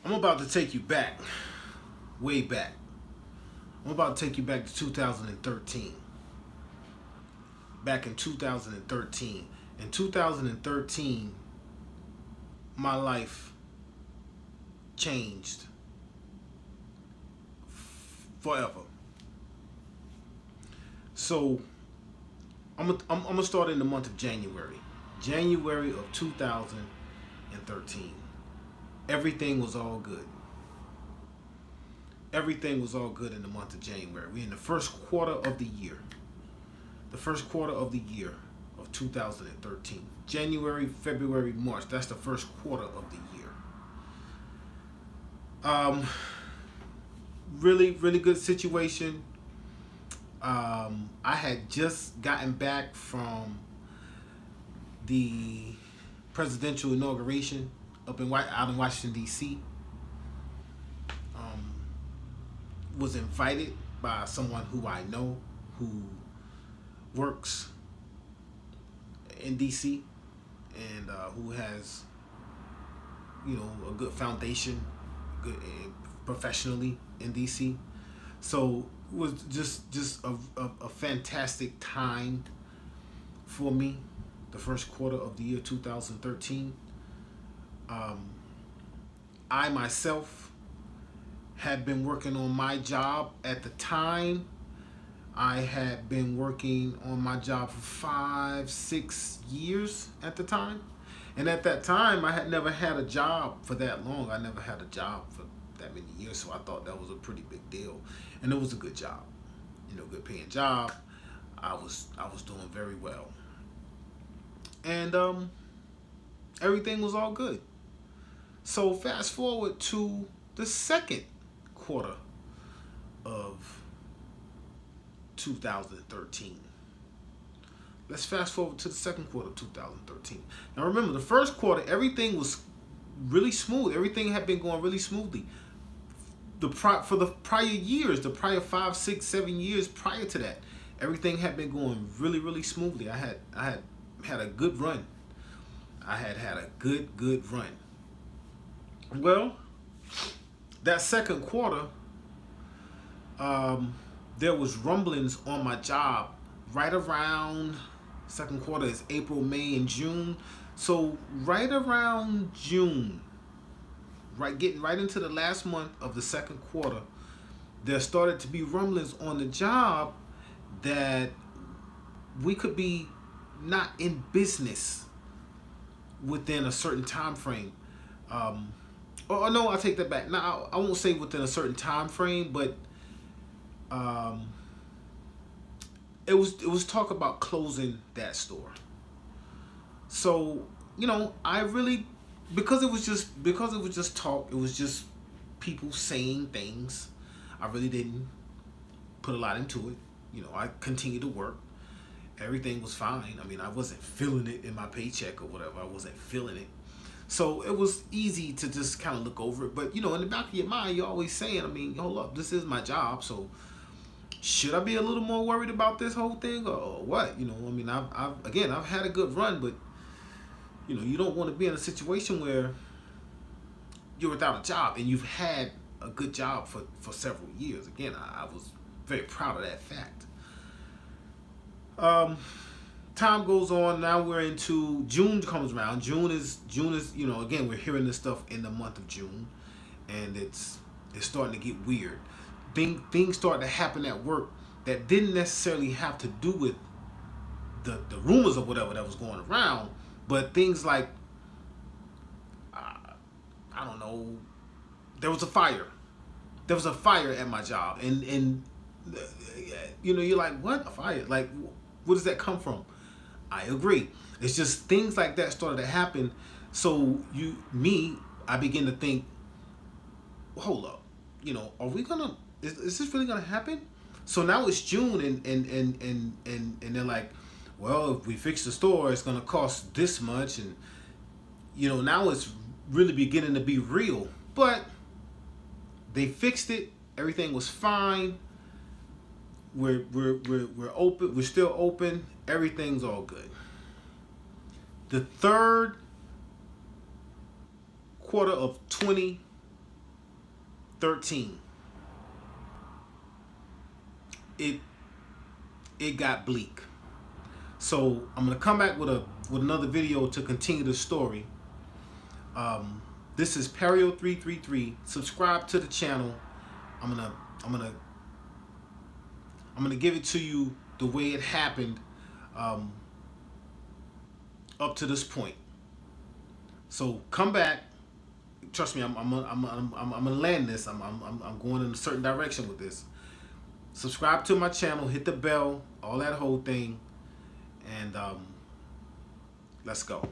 I'm about to take you back, way back. I'm about to take you back to 2013. Back in 2013. In 2013, my life changed forever. So I'm gonna start in the month of January. January of 2013. Everything was all good. Everything was all good in the month of January. We're in the first quarter of the year. The first quarter of the year of 2013. January, February, March. That's the first quarter of the year. Um, really good situation. I had just gotten back from the presidential inauguration out in Washington D.C. Um, was invited by someone who I know who works in D.C. and who has a good foundation, good professionally in D.C. So it was just a fantastic time for me. The first quarter of the year 2013. I myself had been working on my job at the time. I had been working on my job for 5, 6 years at the time. And at that time, I had never had a job for that long. I never had a job for that many years, so I thought that was a pretty big deal. And it was a good job, good paying job. I was doing very well, and everything was all good. So fast forward to the second quarter of 2013. Let's fast forward to the second quarter of 2013. Now remember, the first quarter, everything was really smooth. Everything had been going really smoothly. For the prior years, the prior 5, 6, 7 years prior to that, everything had been going really smoothly. I had a good run. I had a good run. Well, that second quarter, there was rumblings on my job right around second quarter is April, May, and June. So right around June, getting right into the last month of the second quarter, there started to be rumblings on the job that we could be not in business within a certain time frame. No, I'll take that back. Now I won't say within a certain time frame, but it was talk about closing that store. So I really, because it was just talk. It was just people saying things. I really didn't put a lot into it. I continued to work. Everything was fine. I mean, I wasn't feeling it in my paycheck or whatever. I wasn't feeling it. So it was easy to just kind of look over it. But in the back of your mind, you're always saying, I mean, hold up, this is my job. So should I be a little more worried about this whole thing or what? I mean, I've had a good run, but you don't want to be in a situation where you're without a job and you've had a good job for several years. Again, I was very proud of that fact. Time goes on. Now we're into June comes around. June is again, we're hearing this stuff in the month of June, and it's starting to get weird. Things start to happen at work that didn't necessarily have to do with the rumors or whatever that was going around, but things like I don't know. There was a fire. There was a fire at my job, and you're like, what? A fire? Like, where does that come from? I agree. It's just things like that started to happen. So I begin to think, well, hold up, are we gonna? Is this really gonna happen? So now it's June, and they're like, well, if we fix the store, it's gonna cost this much, and now it's really beginning to be real. But they fixed it. Everything was fine. We're open. We're still open. Everything's all good. The third quarter of 13, it got bleak. So I'm gonna come back with another video to continue the story. This is Perio333. Subscribe to the channel. I'm gonna give it to you the way it happened up to this point. So come back. Trust me, I'm gonna land this. I'm going in a certain direction with this. Subscribe to my channel, hit the bell, all that whole thing, and let's go.